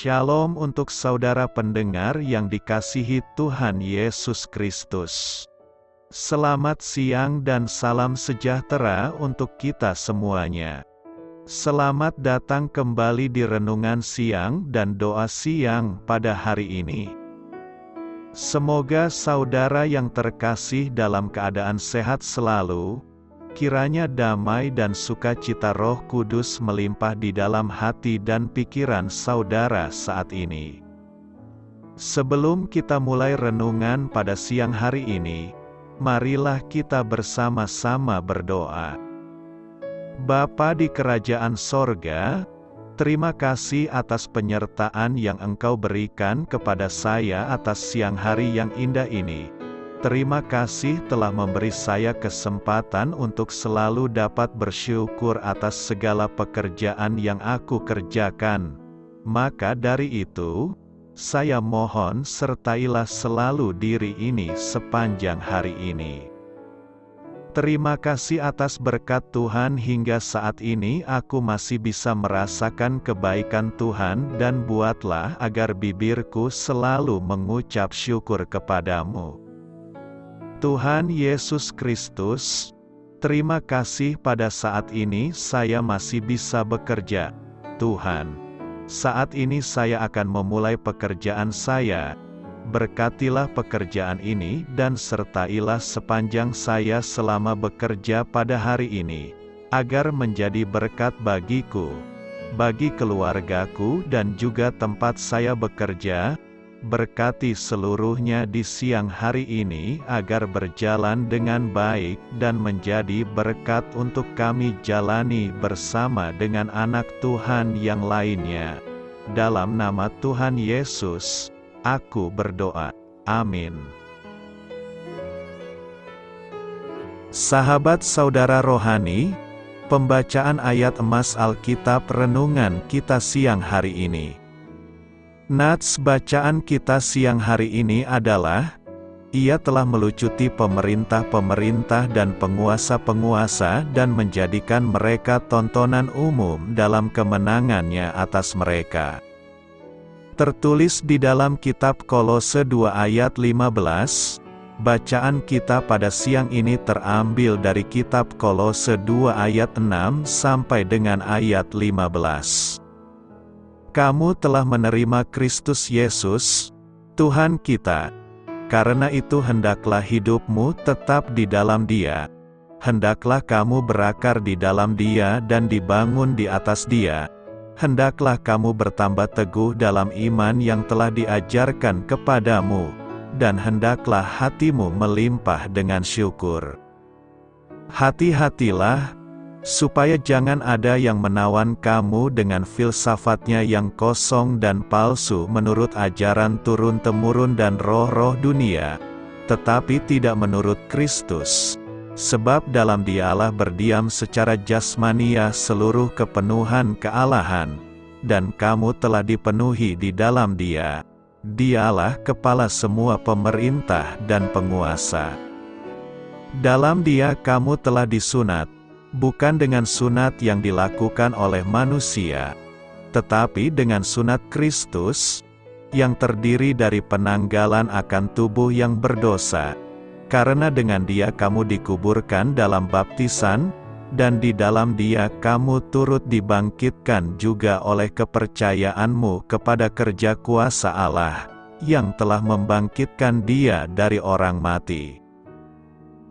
Shalom untuk saudara pendengar yang dikasihi Tuhan Yesus Kristus. Selamat siang dan salam sejahtera untuk kita semuanya. Selamat datang kembali di renungan siang dan doa siang pada hari ini. Semoga saudara yang terkasih dalam keadaan sehat selalu. Kiranya damai dan sukacita Roh Kudus melimpah di dalam hati dan pikiran saudara saat ini. Sebelum kita mulai renungan pada siang hari ini, marilah kita bersama-sama berdoa. Bapa di kerajaan sorga, terima kasih atas penyertaan yang Engkau berikan kepada saya atas siang hari yang indah ini. Terima kasih telah memberi saya kesempatan untuk selalu dapat bersyukur atas segala pekerjaan yang aku kerjakan. Maka dari itu, saya mohon sertailah selalu diri ini sepanjang hari ini. Terima kasih atas berkat Tuhan hingga saat ini aku masih bisa merasakan kebaikan Tuhan dan buatlah agar bibirku selalu mengucap syukur kepadamu. Tuhan Yesus Kristus, terima kasih pada saat ini saya masih bisa bekerja. Tuhan, saat ini saya akan memulai pekerjaan saya. Berkatilah pekerjaan ini dan sertailah sepanjang saya selama bekerja pada hari ini, agar menjadi berkat bagiku, bagi keluargaku dan juga tempat saya bekerja. Berkati seluruhnya di siang hari ini agar berjalan dengan baik dan menjadi berkat untuk kami jalani bersama dengan anak Tuhan yang lainnya. Dalam nama Tuhan Yesus, aku berdoa. Amin. Sahabat saudara rohani, pembacaan ayat emas Alkitab renungan kita siang hari ini. Nats bacaan kita siang hari ini adalah, Ia telah melucuti pemerintah-pemerintah dan penguasa-penguasa dan menjadikan mereka tontonan umum dalam kemenangannya atas mereka. Tertulis di dalam kitab Kolose 2 ayat 15, bacaan kita pada siang ini terambil dari kitab Kolose 2 ayat 6 sampai dengan ayat 15. Kamu telah menerima Kristus Yesus, Tuhan kita. Karena itu hendaklah hidupmu tetap di dalam Dia. Hendaklah kamu berakar di dalam Dia dan dibangun di atas Dia. Hendaklah kamu bertambah teguh dalam iman yang telah diajarkan kepadamu, dan hendaklah hatimu melimpah dengan syukur. Hati-hatilah, supaya jangan ada yang menawan kamu dengan filsafatnya yang kosong dan palsu menurut ajaran turun-temurun dan roh-roh dunia, tetapi tidak menurut Kristus. Sebab dalam Dialah berdiam secara jasmania seluruh kepenuhan kealahan, dan kamu telah dipenuhi di dalam Dia. Dialah kepala semua pemerintah dan penguasa. Dalam Dia kamu telah disunat, bukan dengan sunat yang dilakukan oleh manusia, tetapi dengan sunat Kristus, yang terdiri dari penanggalan akan tubuh yang berdosa. Karena dengan Dia kamu dikuburkan dalam baptisan, dan di dalam Dia kamu turut dibangkitkan juga oleh kepercayaanmu kepada kerja kuasa Allah, yang telah membangkitkan Dia dari orang mati.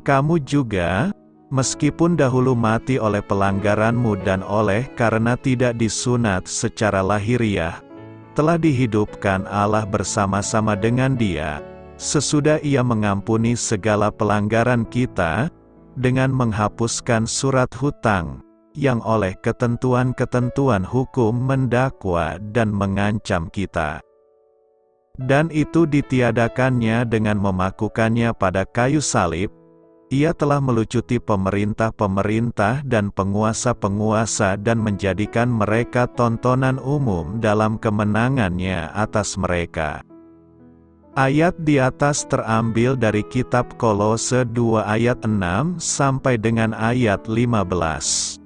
Kamu juga, meskipun dahulu mati oleh pelanggaranmu dan oleh karena tidak disunat secara lahiriah, telah dihidupkan Allah bersama-sama dengan Dia, sesudah Ia mengampuni segala pelanggaran kita, dengan menghapuskan surat hutang, yang oleh ketentuan-ketentuan hukum mendakwa dan mengancam kita. Dan itu ditiadakannya dengan memakukannya pada kayu salib. Ia telah melucuti pemerintah-pemerintah dan penguasa-penguasa dan menjadikan mereka tontonan umum dalam kemenangannya atas mereka. Ayat di atas terambil dari kitab Kolose 2 ayat 6 sampai dengan ayat 15.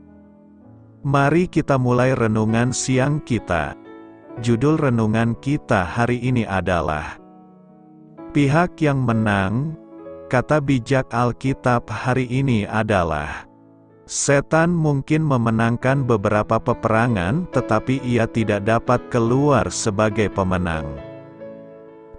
Mari kita mulai renungan siang kita. Judul renungan kita hari ini adalah Pihak yang menang. Kata bijak Alkitab hari ini adalah setan mungkin memenangkan beberapa peperangan, tetapi ia tidak dapat keluar sebagai pemenang.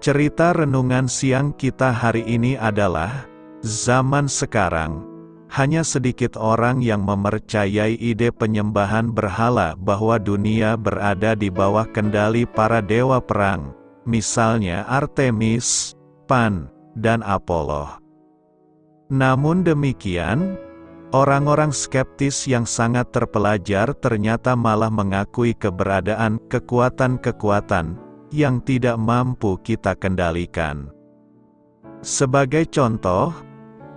Cerita renungan siang kita hari ini adalah zaman sekarang. Hanya sedikit orang yang mempercayai ide penyembahan berhala bahwa dunia berada di bawah kendali para dewa perang, misalnya Artemis, Pan, dan Apollo. Namun demikian, orang-orang skeptis yang sangat terpelajar ternyata malah mengakui keberadaan kekuatan-kekuatan yang tidak mampu kita kendalikan. Sebagai contoh,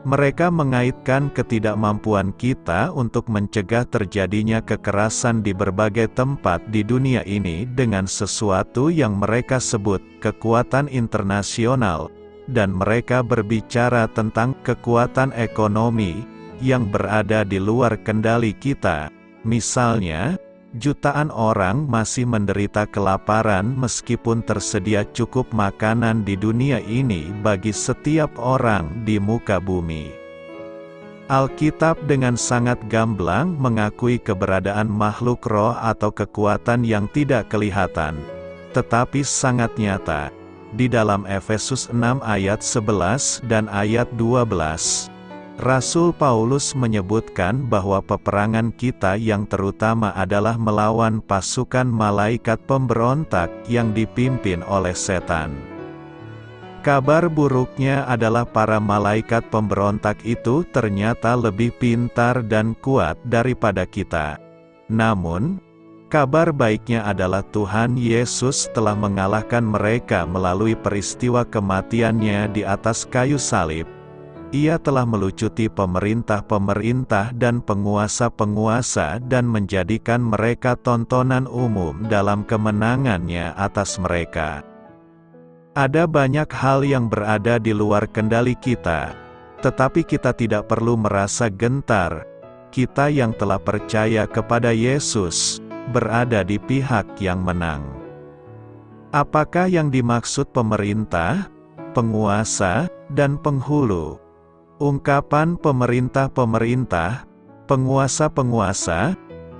mereka mengaitkan ketidakmampuan kita untuk mencegah terjadinya kekerasan di berbagai tempat di dunia ini dengan sesuatu yang mereka sebut kekuatan internasional, dan mereka berbicara tentang kekuatan ekonomi yang berada di luar kendali kita. Misalnya, jutaan orang masih menderita kelaparan meskipun tersedia cukup makanan di dunia ini bagi setiap orang di muka bumi. Alkitab dengan sangat gamblang mengakui keberadaan makhluk roh atau kekuatan yang tidak kelihatan, tetapi sangat nyata. Di dalam Efesus 6 ayat 11 dan ayat 12. Rasul Paulus menyebutkan bahwa peperangan kita yang terutama adalah melawan pasukan malaikat pemberontak yang dipimpin oleh setan. Kabar buruknya adalah para malaikat pemberontak itu ternyata lebih pintar dan kuat daripada kita. Namun, kabar baiknya adalah Tuhan Yesus telah mengalahkan mereka melalui peristiwa kematiannya di atas kayu salib. Ia telah melucuti pemerintah-pemerintah dan penguasa-penguasa dan menjadikan mereka tontonan umum dalam kemenangannya atas mereka. Ada banyak hal yang berada di luar kendali kita, tetapi kita tidak perlu merasa gentar. Kita yang telah percaya kepada Yesus, berada di pihak yang menang. Apakah yang dimaksud pemerintah, penguasa, dan penghulu? Ungkapan pemerintah-pemerintah, penguasa-penguasa,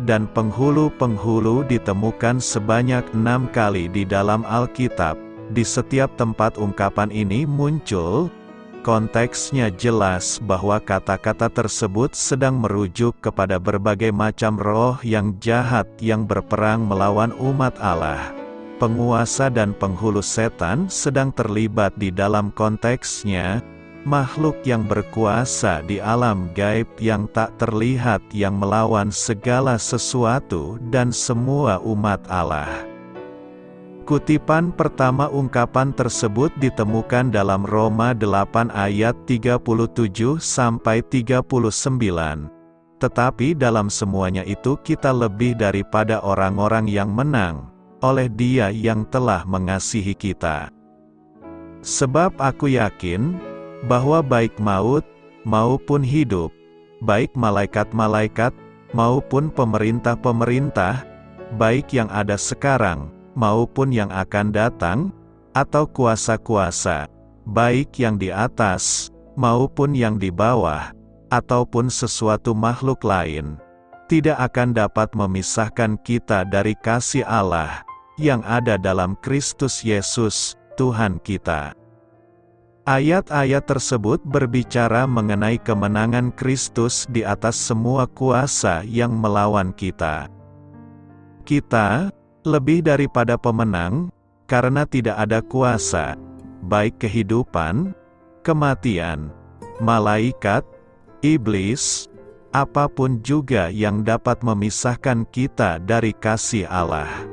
dan penghulu-penghulu ditemukan sebanyak 6 kali di dalam Alkitab. Di setiap tempat ungkapan ini muncul, konteksnya jelas bahwa kata-kata tersebut sedang merujuk kepada berbagai macam roh yang jahat yang berperang melawan umat Allah. Penguasa dan penghulu setan sedang terlibat di dalam konteksnya, makhluk yang berkuasa di alam gaib yang tak terlihat yang melawan segala sesuatu dan semua umat Allah. Kutipan pertama ungkapan tersebut ditemukan dalam Roma 8 ayat 37-39. Tetapi dalam semuanya itu kita lebih daripada orang-orang yang menang, oleh Dia yang telah mengasihi kita. Sebab aku yakin bahwa baik maut, maupun hidup, baik malaikat-malaikat, maupun pemerintah-pemerintah, baik yang ada sekarang, maupun yang akan datang, atau kuasa-kuasa, baik yang di atas, maupun yang di bawah, ataupun sesuatu makhluk lain, tidak akan dapat memisahkan kita dari kasih Allah, yang ada dalam Kristus Yesus, Tuhan kita. Ayat-ayat tersebut berbicara mengenai kemenangan Kristus di atas semua kuasa yang melawan kita. Kita, lebih daripada pemenang, karena tidak ada kuasa, baik kehidupan, kematian, malaikat, iblis, apapun juga yang dapat memisahkan kita dari kasih Allah.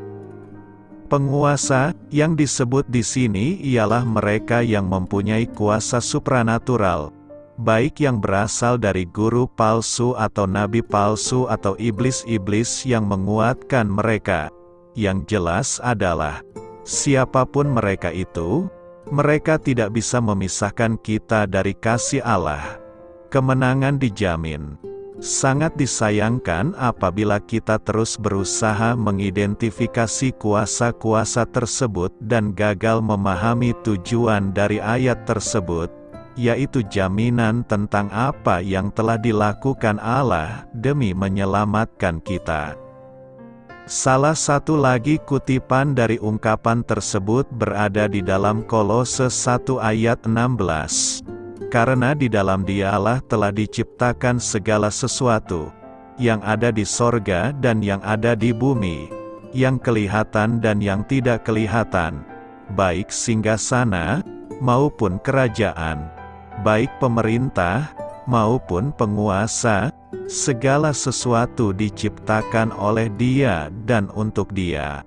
Penguasa yang disebut di sini ialah mereka yang mempunyai kuasa supranatural, baik yang berasal dari guru palsu atau nabi palsu atau iblis-iblis yang menguatkan mereka. Yang jelas adalah, siapapun mereka itu, mereka tidak bisa memisahkan kita dari kasih Allah. Kemenangan dijamin. Sangat disayangkan apabila kita terus berusaha mengidentifikasi kuasa-kuasa tersebut dan gagal memahami tujuan dari ayat tersebut, yaitu jaminan tentang apa yang telah dilakukan Allah demi menyelamatkan kita. Salah satu lagi kutipan dari ungkapan tersebut berada di dalam Kolose 1 ayat 16. Karena di dalam Dialah telah diciptakan segala sesuatu, yang ada di sorga dan yang ada di bumi, yang kelihatan dan yang tidak kelihatan, baik singgasana, maupun kerajaan, baik pemerintah, maupun penguasa, segala sesuatu diciptakan oleh Dia dan untuk Dia.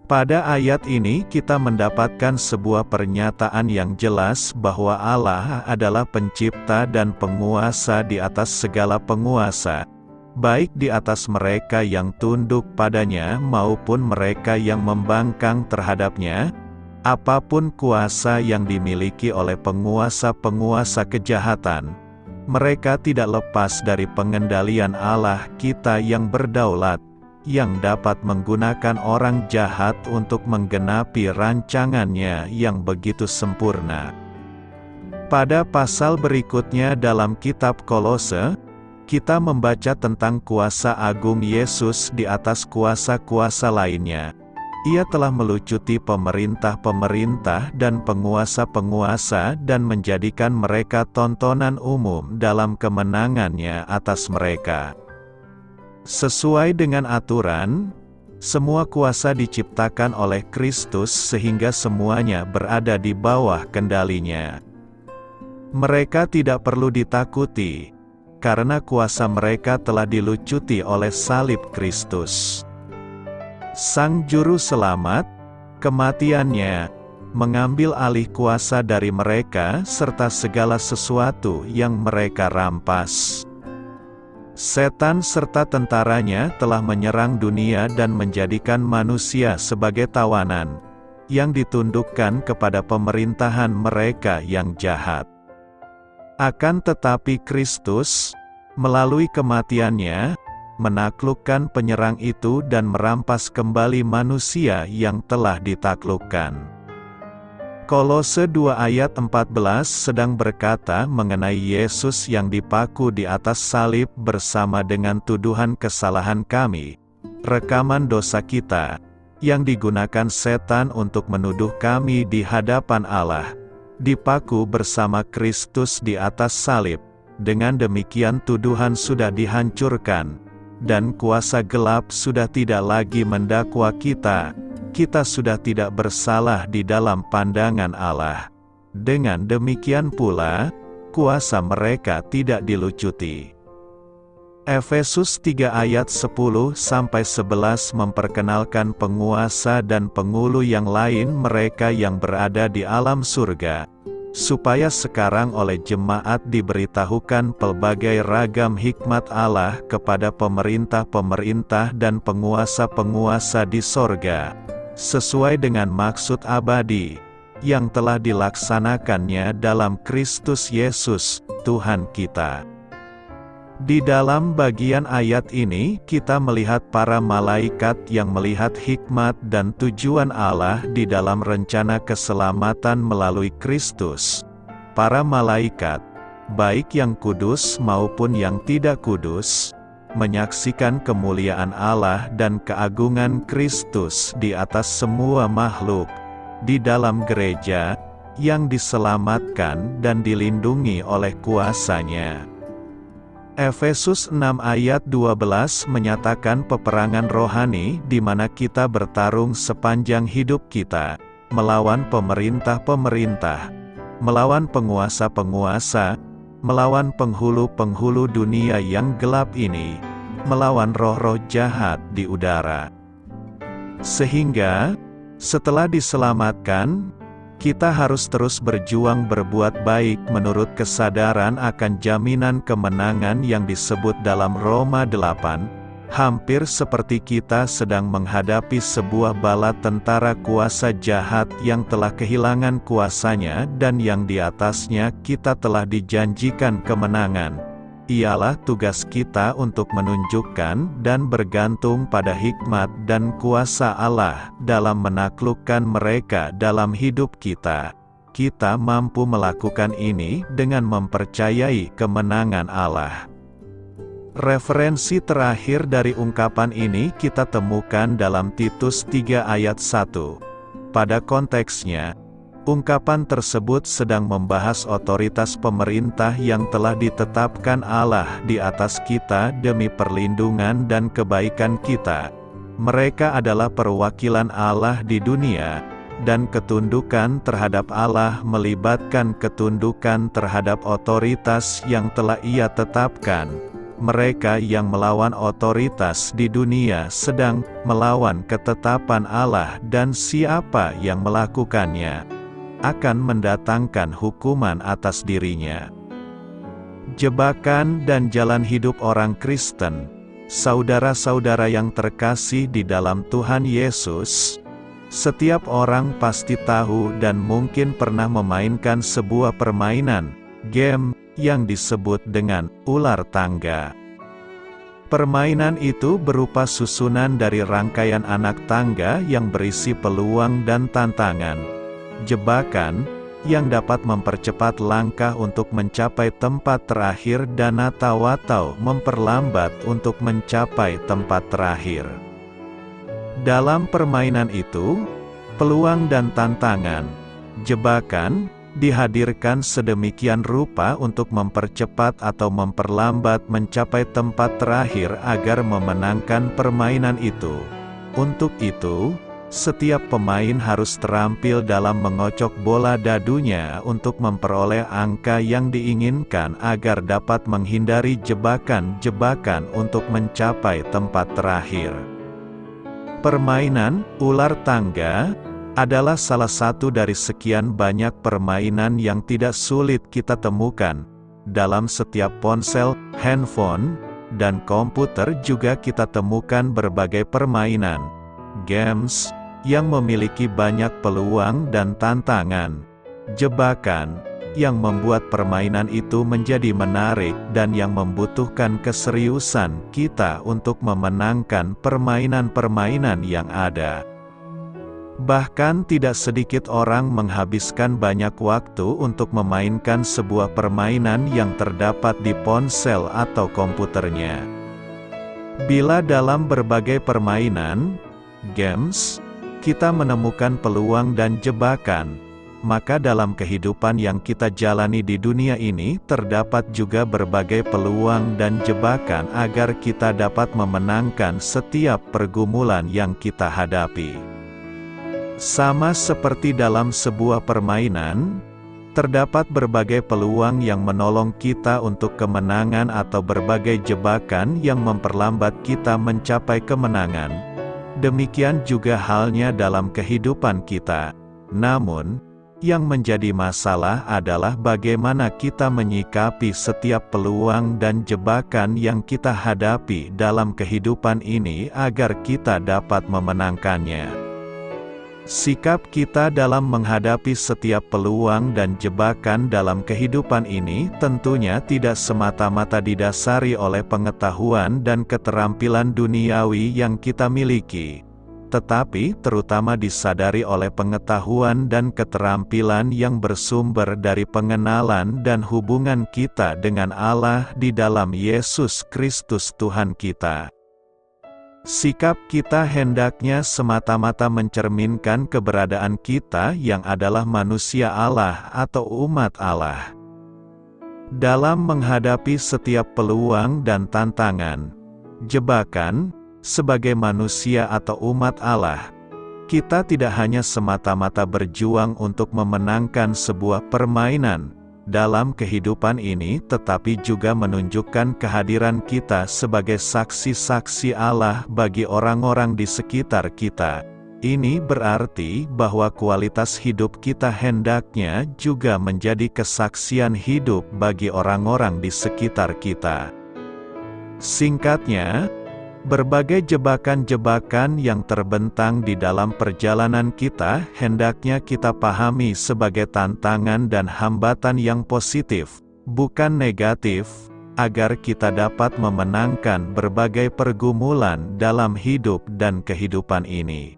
Pada ayat ini kita mendapatkan sebuah pernyataan yang jelas bahwa Allah adalah pencipta dan penguasa di atas segala penguasa, baik di atas mereka yang tunduk padanya maupun mereka yang membangkang terhadapnya. Apapun kuasa yang dimiliki oleh penguasa-penguasa kejahatan, mereka tidak lepas dari pengendalian Allah kita yang berdaulat, yang dapat menggunakan orang jahat untuk menggenapi rancangannya yang begitu sempurna. Pada pasal berikutnya dalam kitab Kolose, kita membaca tentang kuasa agung Yesus di atas kuasa-kuasa lainnya. Ia telah melucuti pemerintah-pemerintah dan penguasa-penguasa dan menjadikan mereka tontonan umum dalam kemenangannya atas mereka. Sesuai dengan aturan, semua kuasa diciptakan oleh Kristus sehingga semuanya berada di bawah kendalinya. Mereka tidak perlu ditakuti, karena kuasa mereka telah dilucuti oleh salib Kristus. Sang Juru Selamat, kematiannya, mengambil alih kuasa dari mereka serta segala sesuatu yang mereka rampas. Setan serta tentaranya telah menyerang dunia dan menjadikan manusia sebagai tawanan, yang ditundukkan kepada pemerintahan mereka yang jahat. Akan tetapi Kristus, melalui kematiannya, menaklukkan penyerang itu dan merampas kembali manusia yang telah ditaklukkan. Kolose 2 ayat 14 sedang berkata mengenai Yesus yang dipaku di atas salib bersama dengan tuduhan kesalahan kami, rekaman dosa kita, yang digunakan setan untuk menuduh kami di hadapan Allah, dipaku bersama Kristus di atas salib. Dengan demikian tuduhan sudah dihancurkan, dan kuasa gelap sudah tidak lagi mendakwa kita. Kita sudah tidak bersalah di dalam pandangan Allah. Dengan demikian pula, kuasa mereka tidak dilucuti. Efesus 3 ayat 10-11 memperkenalkan penguasa dan pengulu yang lain mereka yang berada di alam surga, supaya sekarang oleh jemaat diberitahukan pelbagai ragam hikmat Allah kepada pemerintah-pemerintah dan penguasa-penguasa di sorga, sesuai dengan maksud abadi, yang telah dilaksanakannya dalam Kristus Yesus, Tuhan kita. Di dalam bagian ayat ini, kita melihat para malaikat yang melihat hikmat dan tujuan Allah di dalam rencana keselamatan melalui Kristus. Para malaikat, baik yang kudus maupun yang tidak kudus, menyaksikan kemuliaan Allah dan keagungan Kristus di atas semua makhluk, di dalam gereja, yang diselamatkan dan dilindungi oleh kuasa-Nya. Efesus 6 ayat 12 menyatakan peperangan rohani di mana kita bertarung sepanjang hidup kita, melawan pemerintah-pemerintah, melawan penguasa-penguasa, melawan penghulu-penghulu dunia yang gelap ini, melawan roh-roh jahat di udara. Sehingga, setelah diselamatkan, kita harus terus berjuang berbuat baik menurut kesadaran akan jaminan kemenangan yang disebut dalam Roma 8, hampir seperti kita sedang menghadapi sebuah bala tentara kuasa jahat yang telah kehilangan kuasanya dan yang di atasnya kita telah dijanjikan kemenangan. ialah tugas kita untuk menunjukkan dan bergantung pada hikmat dan kuasa Allah dalam menaklukkan mereka dalam hidup kita. Kita mampu melakukan ini dengan mempercayai kemenangan Allah. Referensi terakhir dari ungkapan ini kita temukan dalam Titus 3 ayat 1. Pada konteksnya, ungkapan tersebut sedang membahas otoritas pemerintah yang telah ditetapkan Allah di atas kita demi perlindungan dan kebaikan kita. Mereka adalah perwakilan Allah di dunia, dan ketundukan terhadap Allah melibatkan ketundukan terhadap otoritas yang telah Ia tetapkan. Mereka yang melawan otoritas di dunia sedang melawan ketetapan Allah, dan siapa yang melakukannya akan mendatangkan hukuman atas dirinya. Jebakan dan jalan hidup orang Kristen. Saudara-saudara yang terkasih di dalam Tuhan Yesus, setiap orang pasti tahu dan mungkin pernah memainkan sebuah permainan, game, yang disebut dengan ular tangga. Permainan itu berupa susunan dari rangkaian anak tangga yang berisi peluang dan tantangan. Jebakan, yang dapat mempercepat langkah untuk mencapai tempat terakhir dan atau memperlambat untuk mencapai tempat terakhir. Dalam permainan itu, peluang dan tantangan, jebakan, dihadirkan sedemikian rupa untuk mempercepat atau memperlambat mencapai tempat terakhir agar memenangkan permainan itu. Untuk itu, setiap pemain harus terampil dalam mengocok bola dadunya untuk memperoleh angka yang diinginkan agar dapat menghindari jebakan-jebakan untuk mencapai tempat terakhir. Permainan ular tangga adalah salah satu dari sekian banyak permainan yang tidak sulit kita temukan. Dalam setiap ponsel, handphone, dan komputer juga kita temukan berbagai permainan, games, yang memiliki banyak peluang dan tantangan. Jebakan, yang membuat permainan itu menjadi menarik dan yang membutuhkan keseriusan kita untuk memenangkan permainan-permainan yang ada. Bahkan tidak sedikit orang menghabiskan banyak waktu untuk memainkan sebuah permainan yang terdapat di ponsel atau komputernya. Bila dalam berbagai permainan, games, kita menemukan peluang dan jebakan, maka dalam kehidupan yang kita jalani di dunia ini terdapat juga berbagai peluang dan jebakan agar kita dapat memenangkan setiap pergumulan yang kita hadapi. Sama seperti dalam sebuah permainan, terdapat berbagai peluang yang menolong kita untuk kemenangan atau berbagai jebakan yang memperlambat kita mencapai kemenangan. Demikian juga halnya dalam kehidupan kita. Namun, yang menjadi masalah adalah bagaimana kita menyikapi setiap peluang dan jebakan yang kita hadapi dalam kehidupan ini agar kita dapat memenangkannya. Sikap kita dalam menghadapi setiap peluang dan jebakan dalam kehidupan ini tentunya tidak semata-mata didasari oleh pengetahuan dan keterampilan duniawi yang kita miliki, tetapi terutama disadari oleh pengetahuan dan keterampilan yang bersumber dari pengenalan dan hubungan kita dengan Allah di dalam Yesus Kristus Tuhan kita. Sikap kita hendaknya semata-mata mencerminkan keberadaan kita yang adalah manusia Allah atau umat Allah. Dalam menghadapi setiap peluang dan tantangan, jebakan, sebagai manusia atau umat Allah, kita tidak hanya semata-mata berjuang untuk memenangkan sebuah permainan dalam kehidupan ini, tetapi juga menunjukkan kehadiran kita sebagai saksi-saksi Allah bagi orang-orang di sekitar kita. Ini berarti bahwa kualitas hidup kita hendaknya juga menjadi kesaksian hidup bagi orang-orang di sekitar kita. Singkatnya, berbagai jebakan-jebakan yang terbentang di dalam perjalanan kita hendaknya kita pahami sebagai tantangan dan hambatan yang positif, bukan negatif, agar kita dapat memenangkan berbagai pergumulan dalam hidup dan kehidupan ini.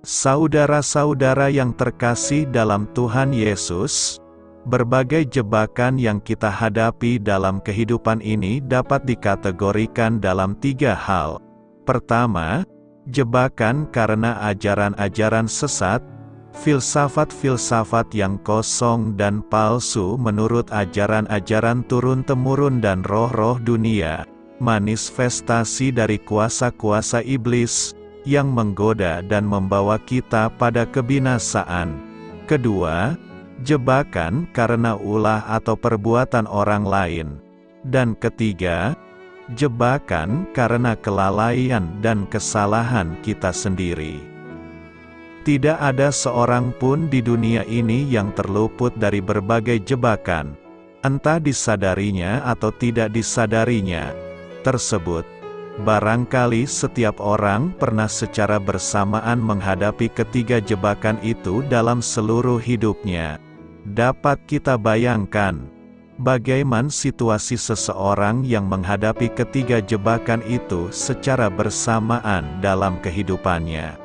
Saudara-saudara yang terkasih dalam Tuhan Yesus, berbagai jebakan yang kita hadapi dalam kehidupan ini dapat dikategorikan dalam 3 hal. Pertama, jebakan karena ajaran-ajaran sesat, filsafat-filsafat yang kosong dan palsu menurut ajaran-ajaran turun-temurun dan roh-roh dunia, manifestasi dari kuasa-kuasa iblis, yang menggoda dan membawa kita pada kebinasaan. Kedua, jebakan karena ulah atau perbuatan orang lain. Dan ketiga, jebakan karena kelalaian dan kesalahan kita sendiri. Tidak ada seorang pun di dunia ini yang terluput dari berbagai jebakan, entah disadarinya atau tidak disadarinya, tersebut. Barangkali setiap orang pernah secara bersamaan menghadapi ketiga jebakan itu dalam seluruh hidupnya. Dapat kita bayangkan, bagaimana situasi seseorang yang menghadapi ketiga jebakan itu secara bersamaan dalam kehidupannya.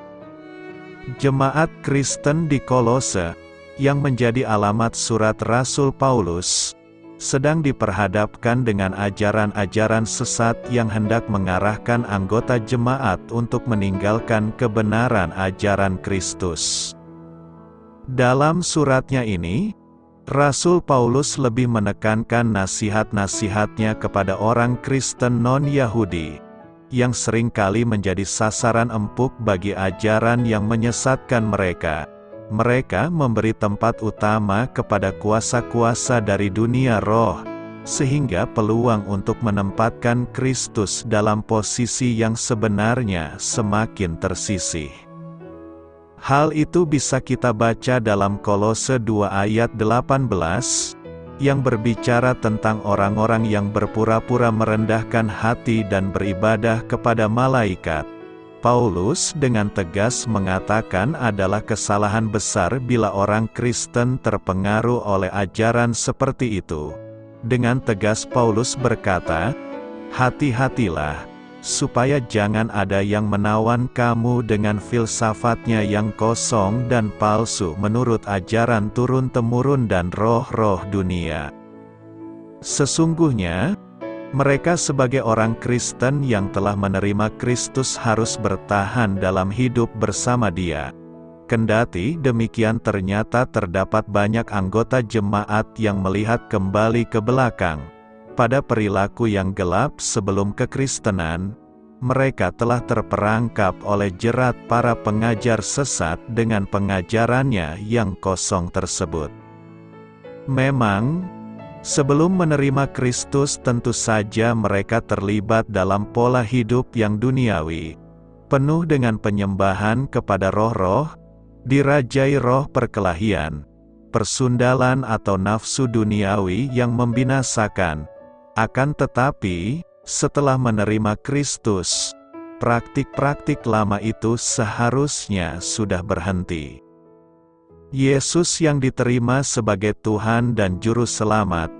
Jemaat Kristen di Kolose, yang menjadi alamat surat Rasul Paulus, sedang diperhadapkan dengan ajaran-ajaran sesat yang hendak mengarahkan anggota jemaat untuk meninggalkan kebenaran ajaran Kristus. Dalam suratnya ini, Rasul Paulus lebih menekankan nasihat-nasihatnya kepada orang Kristen non-Yahudi, yang seringkali menjadi sasaran empuk bagi ajaran yang menyesatkan mereka. Mereka memberi tempat utama kepada kuasa-kuasa dari dunia roh, sehingga peluang untuk menempatkan Kristus dalam posisi yang sebenarnya semakin tersisih. Hal itu bisa kita baca dalam Kolose 2 ayat 18, yang berbicara tentang orang-orang yang berpura-pura merendahkan hati dan beribadah kepada malaikat. Paulus dengan tegas mengatakan adalah kesalahan besar bila orang Kristen terpengaruh oleh ajaran seperti itu. Dengan tegas Paulus berkata, "Hati-hatilah, supaya jangan ada yang menawan kamu dengan filsafatnya yang kosong dan palsu menurut ajaran turun-temurun dan roh-roh dunia." Sesungguhnya, mereka sebagai orang Kristen yang telah menerima Kristus harus bertahan dalam hidup bersama Dia. Kendati demikian ternyata terdapat banyak anggota jemaat yang melihat kembali ke belakang, pada perilaku yang gelap sebelum kekristenan. Mereka telah terperangkap oleh jerat para pengajar sesat dengan pengajarannya yang kosong tersebut. Memang, sebelum menerima Kristus tentu saja mereka terlibat dalam pola hidup yang duniawi, penuh dengan penyembahan kepada roh-roh, dirajai roh perkelahian, persundalan atau nafsu duniawi yang membinasakan. Akan tetapi, setelah menerima Kristus, praktik-praktik lama itu seharusnya sudah berhenti. Yesus yang diterima sebagai Tuhan dan Juru Selamat,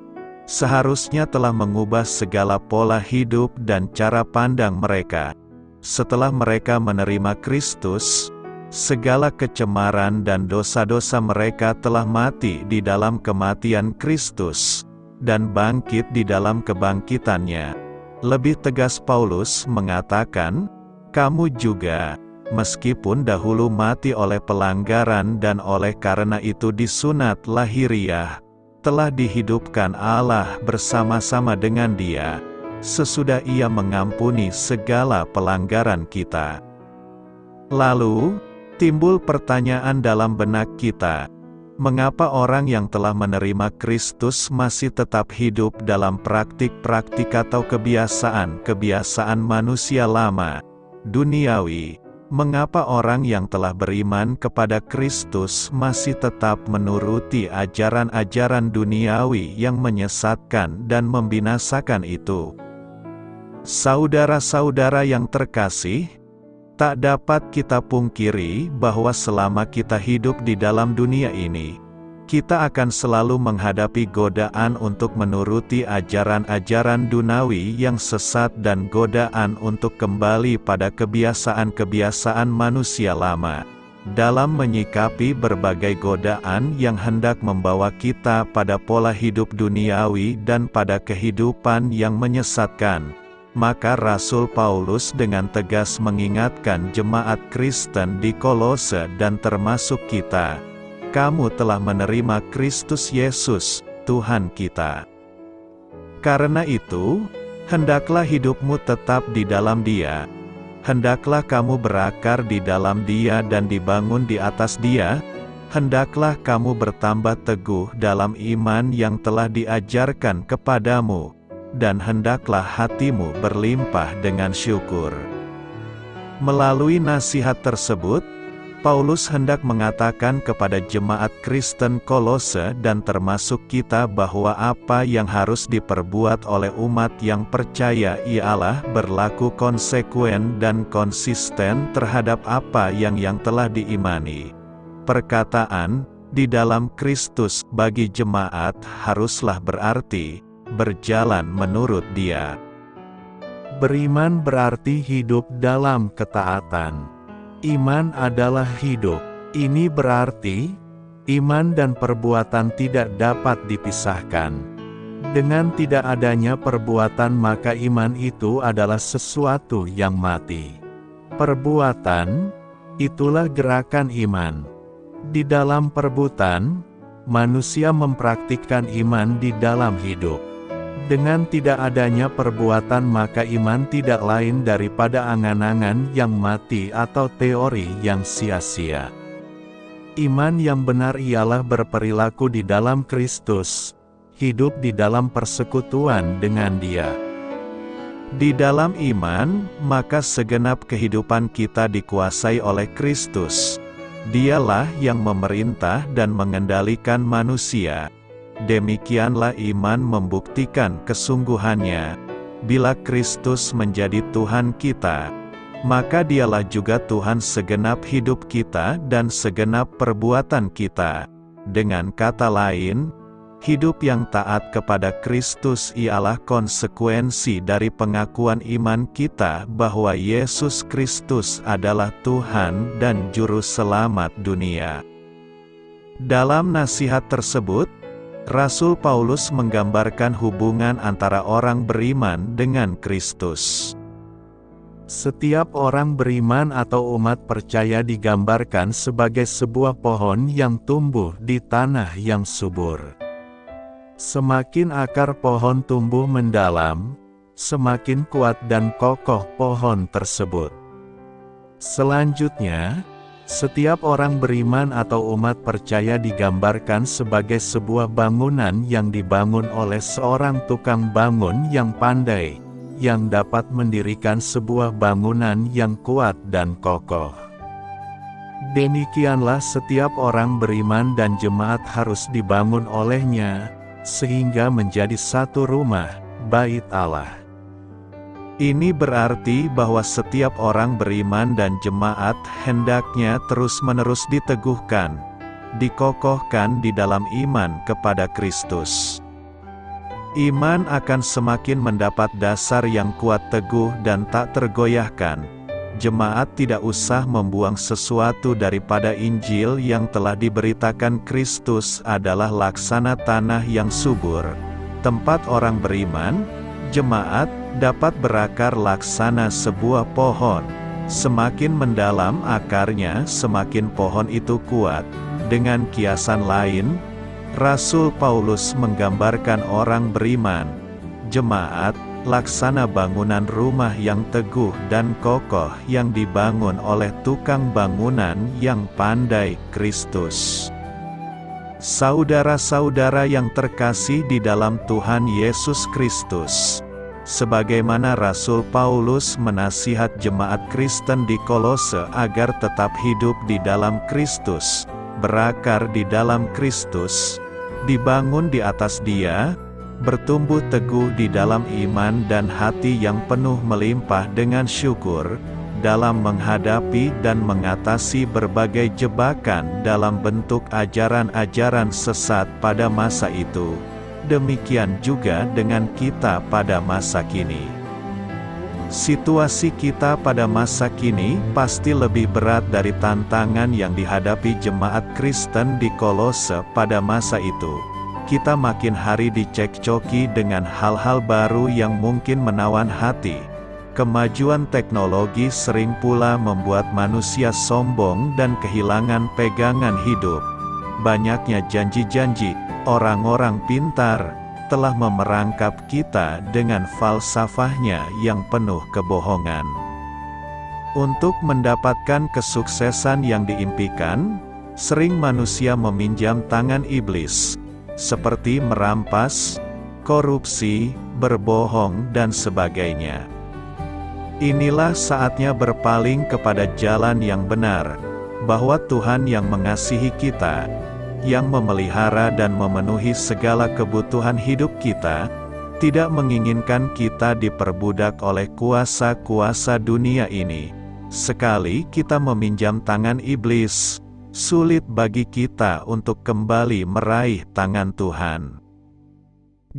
seharusnya telah mengubah segala pola hidup dan cara pandang mereka. Setelah mereka menerima Kristus, segala kecemaran dan dosa-dosa mereka telah mati di dalam kematian Kristus, dan bangkit di dalam kebangkitannya. Lebih tegas Paulus mengatakan, "Kamu juga, meskipun dahulu mati oleh pelanggaran dan oleh karena itu disunat lahiriah, telah dihidupkan Allah bersama-sama dengan Dia, sesudah Ia mengampuni segala pelanggaran kita." Lalu, timbul pertanyaan dalam benak kita, mengapa orang yang telah menerima Kristus masih tetap hidup dalam praktik-praktik atau kebiasaan-kebiasaan manusia lama, duniawi? Mengapa orang yang telah beriman kepada Kristus masih tetap menuruti ajaran-ajaran duniawi yang menyesatkan dan membinasakan itu? Saudara-saudara yang terkasih, tak dapat kita pungkiri bahwa selama kita hidup di dalam dunia ini, kita akan selalu menghadapi godaan untuk menuruti ajaran-ajaran dunawi yang sesat dan godaan untuk kembali pada kebiasaan-kebiasaan manusia lama. Dalam menyikapi berbagai godaan yang hendak membawa kita pada pola hidup duniawi dan pada kehidupan yang menyesatkan, maka Rasul Paulus dengan tegas mengingatkan jemaat Kristen di Kolose dan termasuk kita, "Kamu telah menerima Kristus Yesus, Tuhan kita. Karena itu, hendaklah hidupmu tetap di dalam Dia. Hendaklah kamu berakar di dalam Dia dan dibangun di atas Dia. Hendaklah kamu bertambah teguh dalam iman yang telah diajarkan kepadamu, dan hendaklah hatimu berlimpah dengan syukur." Melalui nasihat tersebut, Paulus hendak mengatakan kepada jemaat Kristen Kolose dan termasuk kita bahwa apa yang harus diperbuat oleh umat yang percaya ialah berlaku konsekuen dan konsisten terhadap apa yang telah diimani. Perkataan, "di dalam Kristus" bagi jemaat haruslah berarti, berjalan menurut Dia. Beriman berarti hidup dalam ketaatan. Iman adalah hidup. Ini berarti, iman dan perbuatan tidak dapat dipisahkan. Dengan tidak adanya perbuatan maka iman itu adalah sesuatu yang mati. Perbuatan, itulah gerakan iman. Di dalam perbuatan, manusia mempraktikkan iman di dalam hidup. Dengan tidak adanya perbuatan maka iman tidak lain daripada angan-angan yang mati atau teori yang sia-sia. Iman yang benar ialah berperilaku di dalam Kristus, hidup di dalam persekutuan dengan Dia. Di dalam iman, maka segenap kehidupan kita dikuasai oleh Kristus. Dialah yang memerintah dan mengendalikan manusia. Demikianlah iman membuktikan kesungguhannya. Bila Kristus menjadi Tuhan kita, maka Dialah juga Tuhan segenap hidup kita dan segenap perbuatan kita. Dengan kata lain, hidup yang taat kepada Kristus ialah konsekuensi dari pengakuan iman kita bahwa Yesus Kristus adalah Tuhan dan Juru Selamat dunia. Dalam nasihat tersebut, Rasul Paulus menggambarkan hubungan antara orang beriman dengan Kristus. Setiap orang beriman atau umat percaya digambarkan sebagai sebuah pohon yang tumbuh di tanah yang subur. Semakin akar pohon tumbuh mendalam, semakin kuat dan kokoh pohon tersebut. Selanjutnya, setiap orang beriman atau umat percaya digambarkan sebagai sebuah bangunan yang dibangun oleh seorang tukang bangun yang pandai, yang dapat mendirikan sebuah bangunan yang kuat dan kokoh. Demikianlah setiap orang beriman dan jemaat harus dibangun olehnya, sehingga menjadi satu rumah, bait Allah. Ini berarti bahwa setiap orang beriman dan jemaat hendaknya terus-menerus diteguhkan, dikokohkan di dalam iman kepada Kristus. Iman akan semakin mendapat dasar yang kuat teguh dan tak tergoyahkan. Jemaat tidak usah membuang sesuatu daripada Injil yang telah diberitakan Kristus adalah laksana tanah yang subur. Tempat orang beriman, jemaat, dapat berakar laksana sebuah pohon. Semakin mendalam akarnya, semakin pohon itu kuat. Dengan kiasan lain, Rasul Paulus menggambarkan orang beriman, jemaat, laksana bangunan rumah yang teguh dan kokoh yang dibangun oleh tukang bangunan yang pandai, Kristus. Saudara-saudara yang terkasih di dalam Tuhan Yesus Kristus, sebagaimana Rasul Paulus menasihat jemaat Kristen di Kolose agar tetap hidup di dalam Kristus, berakar di dalam Kristus, dibangun di atas Dia, bertumbuh teguh di dalam iman dan hati yang penuh melimpah dengan syukur. dalam menghadapi dan mengatasi berbagai jebakan dalam bentuk ajaran-ajaran sesat pada masa itu. Demikian juga dengan kita pada masa kini. Situasi kita pada masa kini pasti lebih berat dari tantangan yang dihadapi jemaat Kristen di Kolose pada masa itu. Kita makin hari dicekcoki dengan hal-hal baru yang mungkin menawan hati. Kemajuan teknologi sering pula membuat manusia sombong dan kehilangan pegangan hidup. Banyaknya janji-janji orang-orang pintar telah memerangkap kita dengan falsafahnya yang penuh kebohongan. Untuk mendapatkan kesuksesan yang diimpikan, sering manusia meminjam tangan iblis, seperti merampas, korupsi, berbohong, dan sebagainya. Inilah saatnya berpaling kepada jalan yang benar, bahwa Tuhan yang mengasihi kita, yang memelihara dan memenuhi segala kebutuhan hidup kita, tidak menginginkan kita diperbudak oleh kuasa-kuasa dunia ini. Sekali kita meminjam tangan iblis, sulit bagi kita untuk kembali meraih tangan Tuhan.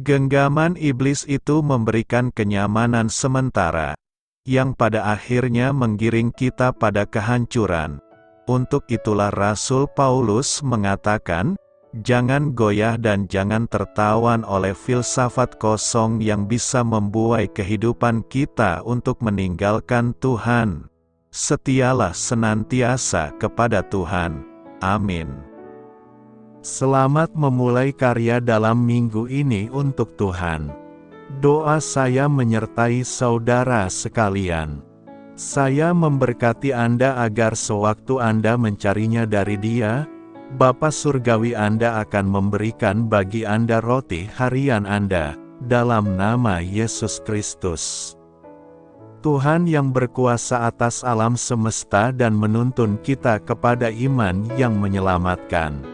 Genggaman iblis itu memberikan kenyamanan sementara, yang pada akhirnya menggiring kita pada kehancuran. Untuk itulah Rasul Paulus mengatakan, jangan goyah dan jangan tertawan oleh filsafat kosong yang bisa membuai kehidupan kita untuk meninggalkan Tuhan. Setialah senantiasa kepada Tuhan. Amin. Selamat memulai karya dalam minggu ini untuk Tuhan. Doa saya menyertai saudara sekalian. Saya memberkati Anda agar sewaktu Anda mencarinya dari Dia, Bapa Surgawi Anda akan memberikan bagi Anda roti harian Anda, dalam nama Yesus Kristus. Tuhan yang berkuasa atas alam semesta dan menuntun kita kepada iman yang menyelamatkan.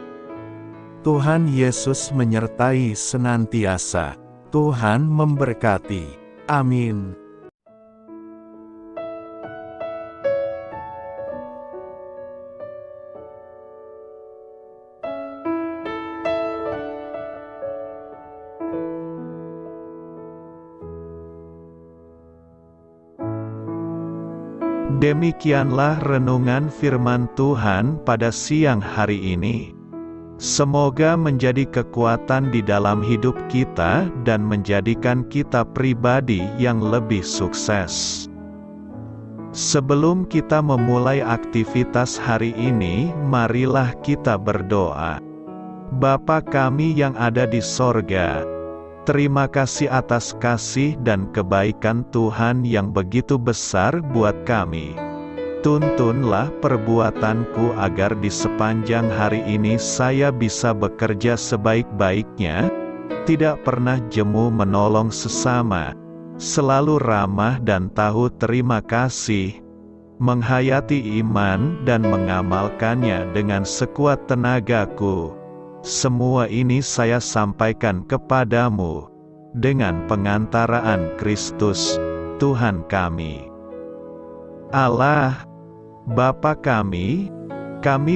Tuhan Yesus menyertai senantiasa. Tuhan memberkati. Amin. Demikianlah renungan firman Tuhan pada siang hari ini. Semoga menjadi kekuatan di dalam hidup kita dan menjadikan kita pribadi yang lebih sukses. Sebelum kita memulai aktivitas hari ini, marilah kita berdoa. Bapa kami yang ada di sorga, terima kasih atas kasih dan kebaikan Tuhan yang begitu besar buat kami. Tuntunlah perbuatanku agar di sepanjang hari ini saya bisa bekerja sebaik-baiknya, tidak pernah jemu menolong sesama, selalu ramah dan tahu terima kasih, menghayati iman dan mengamalkannya dengan sekuat tenagaku. Semua ini saya sampaikan kepadamu, dengan pengantaraan Kristus, Tuhan kami. Allah, Bapa kami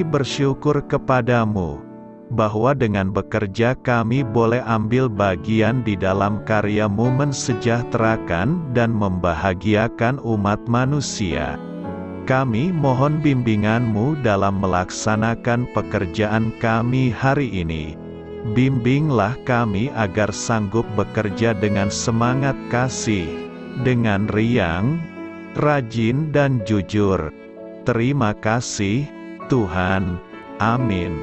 bersyukur kepadamu, bahwa dengan bekerja kami boleh ambil bagian di dalam karya-Mu mensejahterakan dan membahagiakan umat manusia. Kami mohon bimbingan-Mu dalam melaksanakan pekerjaan kami hari ini. Bimbinglah kami agar sanggup bekerja dengan semangat kasih, dengan riang, rajin dan jujur. Terima kasih, Tuhan. Amin.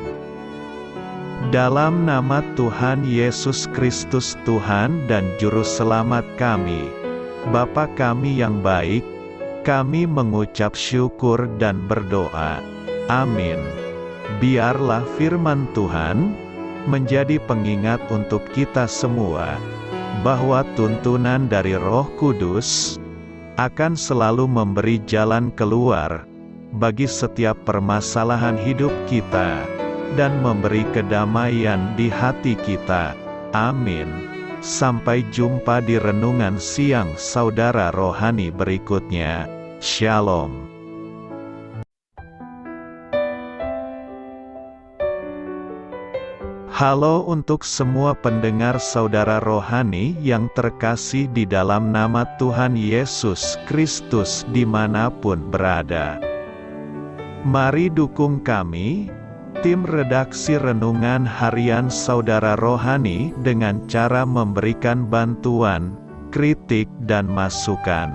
Dalam nama Tuhan Yesus Kristus Tuhan dan Juru Selamat kami, Bapa kami yang baik, kami mengucap syukur dan berdoa. Amin. Biarlah firman Tuhan menjadi pengingat untuk kita semua, bahwa tuntunan dari Roh Kudus akan selalu memberi jalan keluar bagi setiap permasalahan hidup kita, dan memberi kedamaian di hati kita. Amin. Sampai jumpa di renungan siang saudara rohani berikutnya. Shalom. Halo untuk semua pendengar saudara rohani yang terkasih di dalam nama Tuhan Yesus Kristus dimanapun berada. Mari dukung kami, tim redaksi Renungan Harian Saudara Rohani dengan cara memberikan bantuan, kritik dan masukan.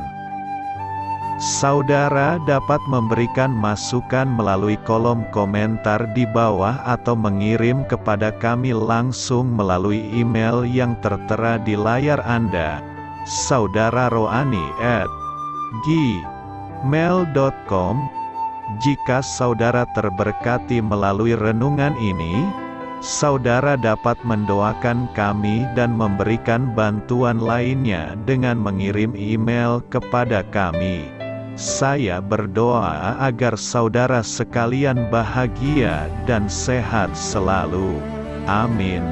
Saudara dapat memberikan masukan melalui kolom komentar di bawah atau mengirim kepada kami langsung melalui email yang tertera di layar Anda, saudararohani@gmail.com. Jika saudara terberkati melalui renungan ini, saudara dapat mendoakan kami dan memberikan bantuan lainnya dengan mengirim email kepada kami. Saya berdoa agar saudara sekalian bahagia dan sehat selalu. Amin.